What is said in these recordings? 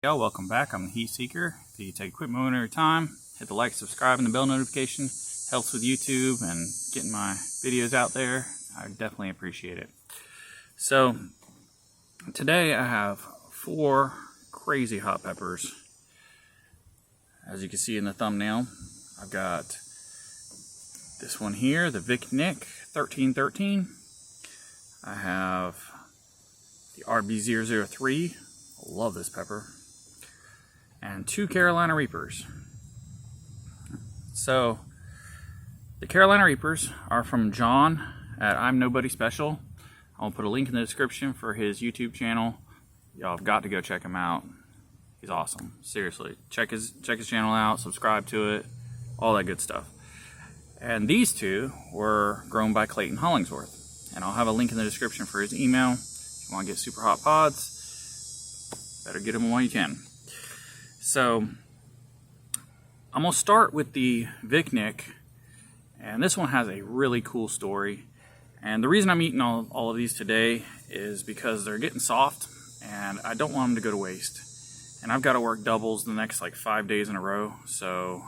Y'all, welcome back. I'm the Heat Seeker. If you take a quick moment of your time, hit the like, subscribe, and the bell notification. Helps with YouTube and getting my videos out there. I definitely appreciate it. So today I have 4 crazy hot peppers. As you can see in the thumbnail, I've got this one here, the VIC NIC1313. I have the RB003. Love this pepper. And 2 Carolina Reapers. So the Carolina Reapers are from John at mnobodyspecial. I'll put a link in the description for his YouTube channel. Y'all have got to go check him out. He's awesome. Seriously, check his channel out, subscribe to it, all that good stuff. And these 2 were grown by Clayton Hollingsworth. And I'll have a link in the description for his email. If you want to get super hot pods, better get them while you can. So I'm going to start with the VIC NIC, and this one has a really cool story. And the reason I'm eating all of these today is because they're getting soft and I don't want them to go to waste. And I've got to work doubles the next like 5 days in a row, so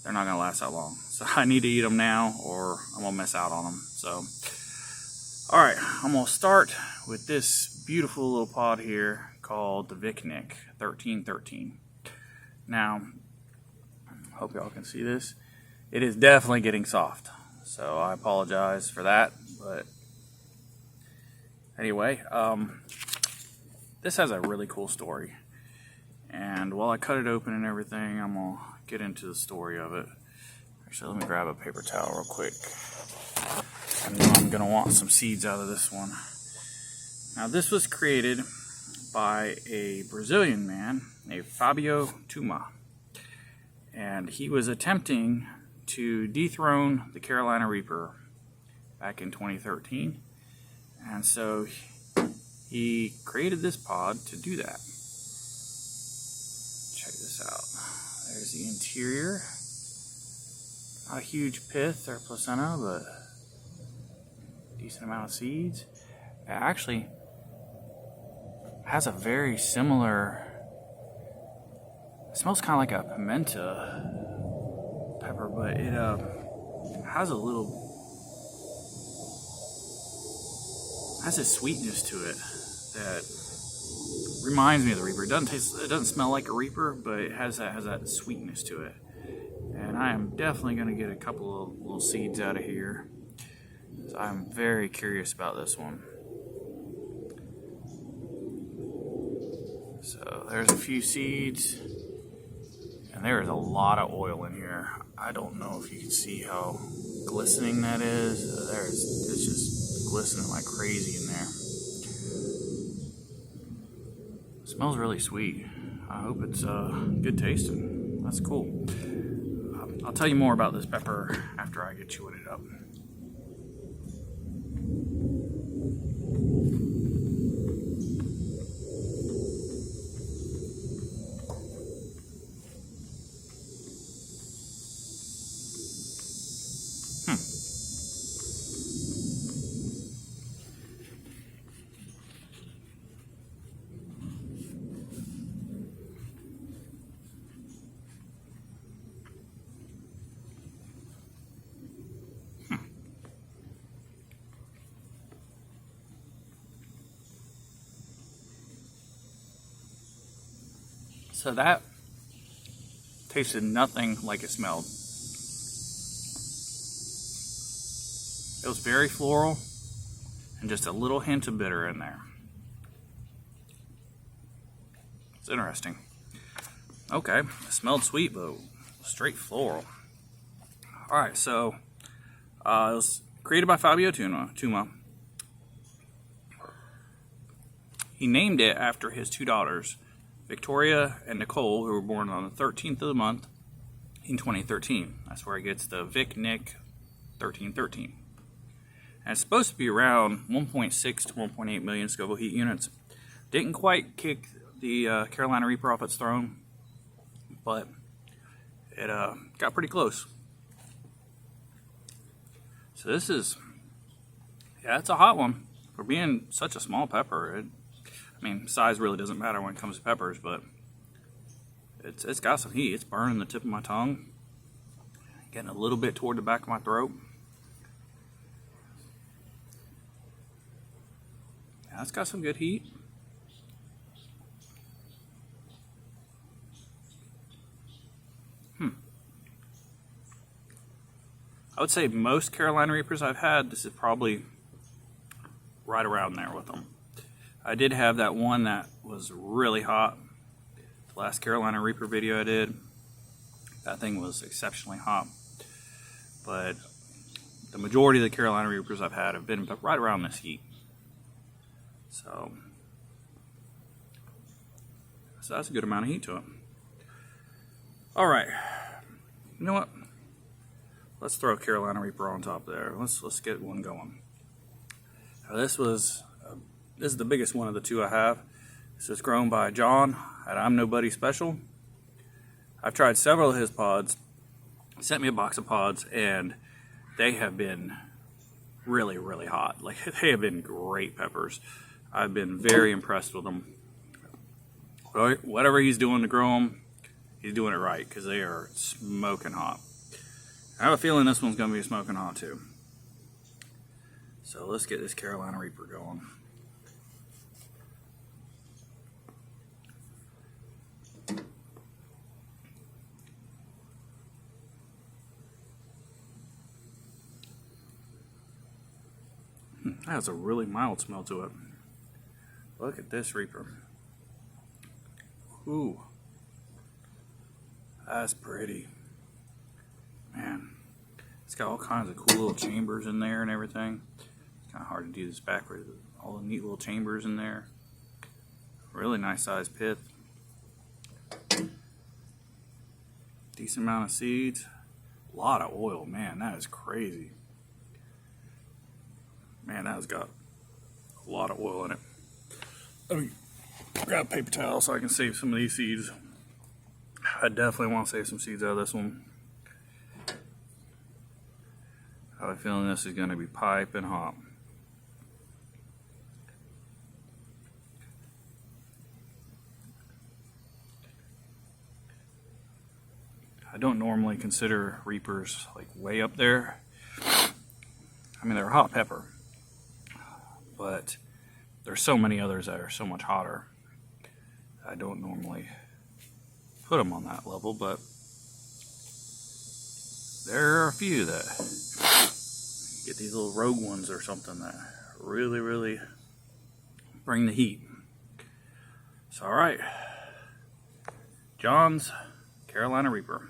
they're not going to last that long. So I need to eat them now or I'm going to miss out on them. So, alright, I'm going to start with this beautiful little pod here called the VIC NIC1313. Now, hope y'all can see this. It is definitely getting soft, so I apologize for that. But anyway, this has a really cool story. And while I cut it open and everything, I'm gonna get into the story of it. Actually, let me grab a paper towel real quick. I know I'm gonna want some seeds out of this one. Now, this was created by a Brazilian man named Fabio Tuma, and he was attempting to dethrone the Carolina Reaper back in 2013, and so he created this pod to do that. Check this out. There's the interior. Not a huge pith or placenta, but decent amount of seeds. It actually has a very similar, it smells kind of like a pimenta pepper, but it has a sweetness to it that reminds me of the Reaper. It doesn't smell like a Reaper, but it has that sweetness to it. And I am definitely going to get a couple of little seeds out of here. So I'm very curious about this one. So there's a few seeds, and there is a lot of oil in here. I don't know if you can see how glistening that is. It's just glistening like crazy in there. It smells really sweet. I hope it's good tasting. That's cool. I'll tell you more about this pepper after I get chewing it up. So that tasted nothing like it smelled. It was very floral and just a little hint of bitter in there. It's interesting. Okay, it smelled sweet, but straight floral. Alright, so it was created by Fabio Tuma. He named it after his 2 daughters, Victoria and Nicole, who were born on the 13th of the month in 2013. That's where he gets the VIC NIC1313. And it's supposed to be around 1.6 to 1.8 million Scoville heat units. Didn't quite kick the Carolina Reaper off its throne, but it got pretty close. So this is, yeah, it's a hot one. For being such a small pepper, I mean, size really doesn't matter when it comes to peppers, but It's got some heat. It's burning the tip of my tongue. Getting a little bit toward the back of my throat. Yeah, it's got some good heat. I would say most Carolina Reapers I've had, this is probably right around there with them. I did have that one that was really hot. The last Carolina Reaper video I did, that thing was exceptionally hot. But the majority of the Carolina Reapers I've had have been right around this heat. So that's a good amount of heat to it. All right, you know what? Let's throw a Carolina Reaper on top there. Let's get one going. Now this is the biggest one of the two I have. This is grown by John at mnobodyspecial. I've tried several of his pods. He sent me a box of pods, and they have been really, really hot. Like, they have been great peppers. I've been very impressed with them. Whatever he's doing to grow them, he's doing it right, because they are smoking hot. I have a feeling this one's going to be smoking hot too. So let's get this Carolina Reaper going. That has a really mild smell to it. Look at this Reaper. Ooh. That's pretty. Man, it's got all kinds of cool little chambers in there and everything. It's kind of hard to do this backwards. All the neat little chambers in there. Really nice sized pith. Decent amount of seeds. A lot of oil, man, that is crazy. Man, that has got a lot of oil in it. Let me grab a paper towel so I can save some of these seeds. I definitely want to save some seeds out of this one. I have a feeling this is going to be piping hot. I don't normally consider Reapers like way up there. I mean, they're a hot pepper, but there's so many others that are so much hotter. I don't normally put them on that level, but there are a few that get these little rogue ones or something that really, really bring the heat. So, all right, John's Carolina Reaper.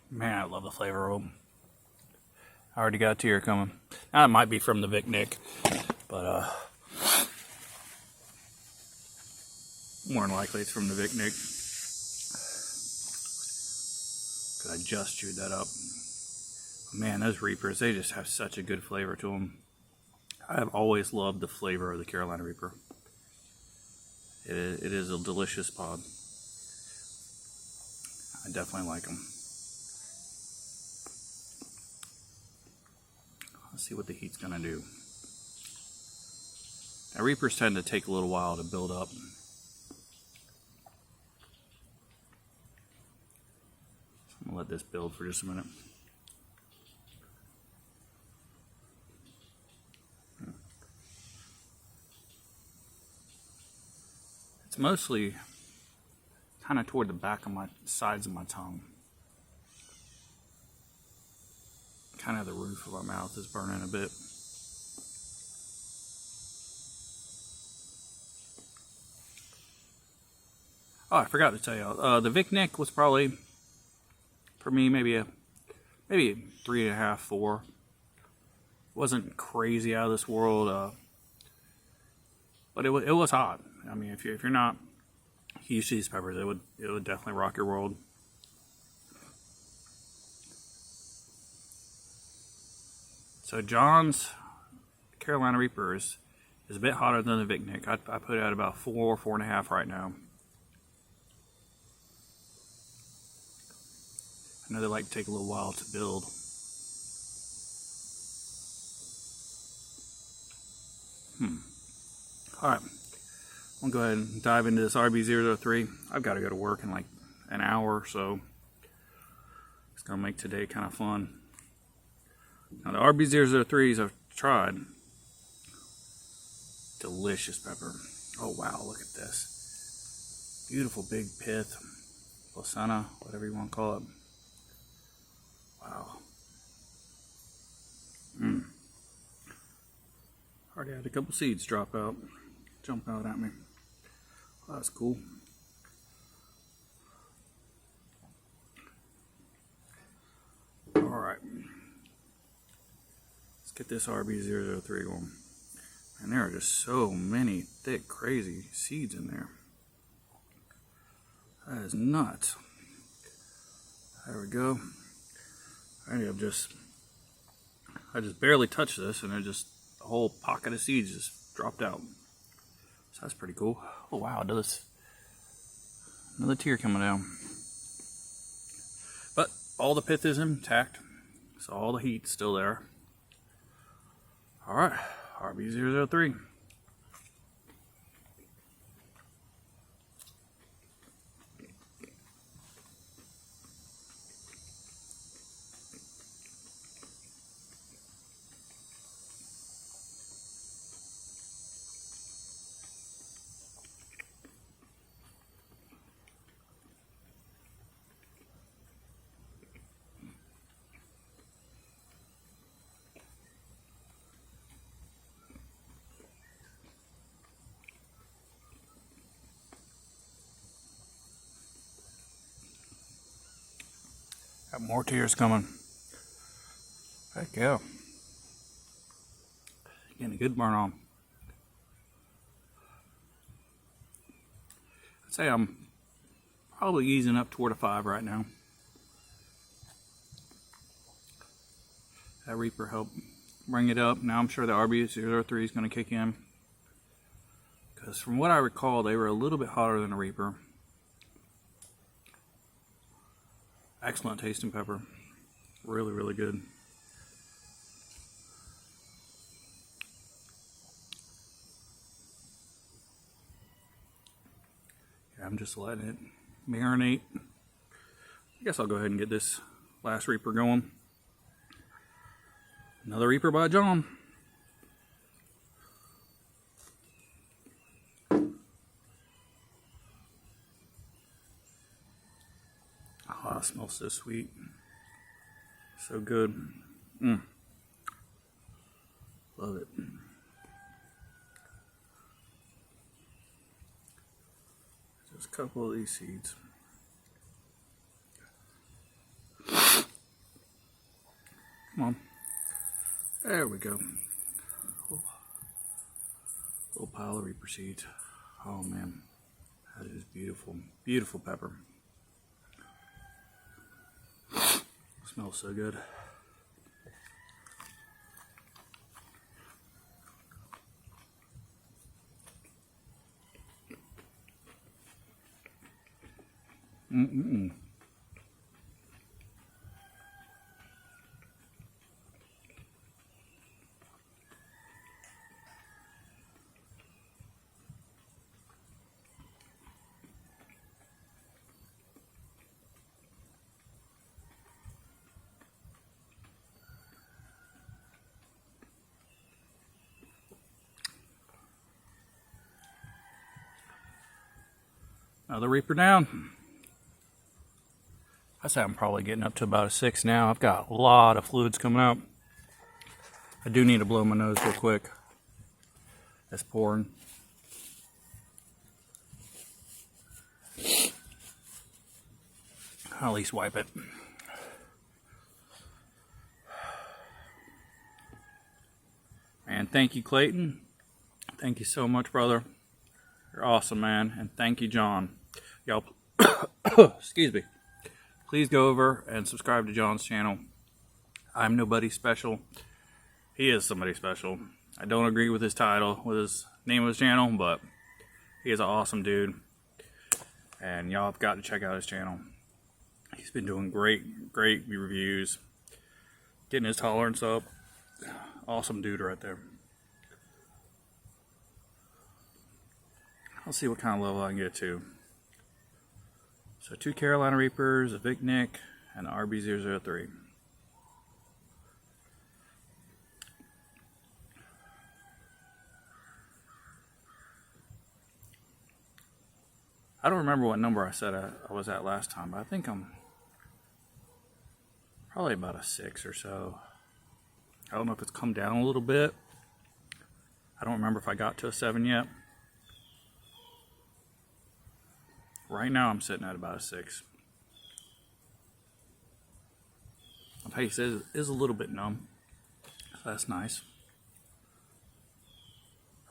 Man, I love the flavor of them. I already got a tear coming. Now, it might be from the VIC NIC, but more than likely it's from the VIC NIC. Because I just chewed that up. Man, those Reapers, they just have such a good flavor to them. I have always loved the flavor of the Carolina Reaper. It is a delicious pod. I definitely like them. Let's see what the heat's gonna do. Now, Reapers tend to take a little while to build up. So I'm gonna let this build for just a minute. It's mostly kind of toward the back of my sides of my tongue. Kind of the roof of my mouth is burning a bit. Oh, I forgot to tell you, the VIC NIC was probably For me, maybe 3.5, 4. Wasn't crazy out of this world, but it was hot. I mean, if you're not used to these peppers, it would definitely rock your world. So John's Carolina Reaper is a bit hotter than the VIC. I put it at about 4, 4.5 right now. I know they like to take a little while to build. Alright, I'm going to go ahead and dive into this RB003. I've got to go to work in like an hour, so it's going to make today kind of fun. Now the RB003s I've tried. Delicious pepper. Oh wow, look at this. Beautiful big pith. Placenta, whatever you want to call it. Wow. Already had a couple seeds jump out at me. Oh, that's cool. Alright. Let's get this RB003 going. And there are just so many thick, crazy seeds in there. That is nuts. There we go. I just barely touched this, and a whole pocket of seeds just dropped out. So that's pretty cool. Oh wow, another tear coming down. But all the pith is intact, so all the heat's still there. Alright, RB003. Got more tears coming. Heck yeah. Getting a good burn on. I'd say I'm probably easing up toward a 5 right now. That Reaper helped bring it up. Now I'm sure the RB003 is going to kick in. Because from what I recall, they were a little bit hotter than a Reaper. Excellent tasting pepper. Really, really good. Yeah, I'm just letting it marinate. I guess I'll go ahead and get this last Reaper going. Another Reaper by John. Oh, it smells so sweet. So good. Love it. Just a couple of these seeds. Come on. There we go. Little pile of Reaper seeds. Oh man. That is beautiful. Beautiful pepper. Smells so good. Another Reaper down. I say I'm probably getting up to about a 6 now. I've got a lot of fluids coming out. I do need to blow my nose real quick. It's pouring. I'll at least wipe it. thank you, Clayton. Thank you so much, brother. You're awesome, man. And thank you, John. Y'all, excuse me. Please go over and subscribe to John's channel. I'm Nobody Special. He is somebody special. I don't agree with his title, with his name of his channel, but he is an awesome dude. And y'all have got to check out his channel. He's been doing great reviews. Getting his tolerance up. Awesome dude right there. I'll see what kind of level I can get to. So 2 Carolina Reapers, a VIC NIC, and an RB003. I don't remember what number I said I was at last time, but I think I'm probably about a 6 or so. I don't know if it's come down a little bit. I don't remember if I got to a 7 yet. Right now I'm sitting at about a 6. My face is a little bit numb, so that's nice.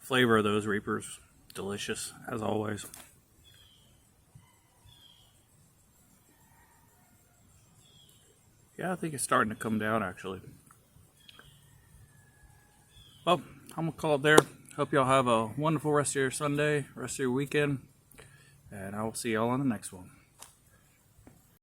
The flavor of those Reapers, delicious as always. Yeah, I think it's starting to come down actually. Well, I'm gonna call it there. Hope y'all have a wonderful rest of your Sunday, rest of your weekend, and I will see y'all on the next one.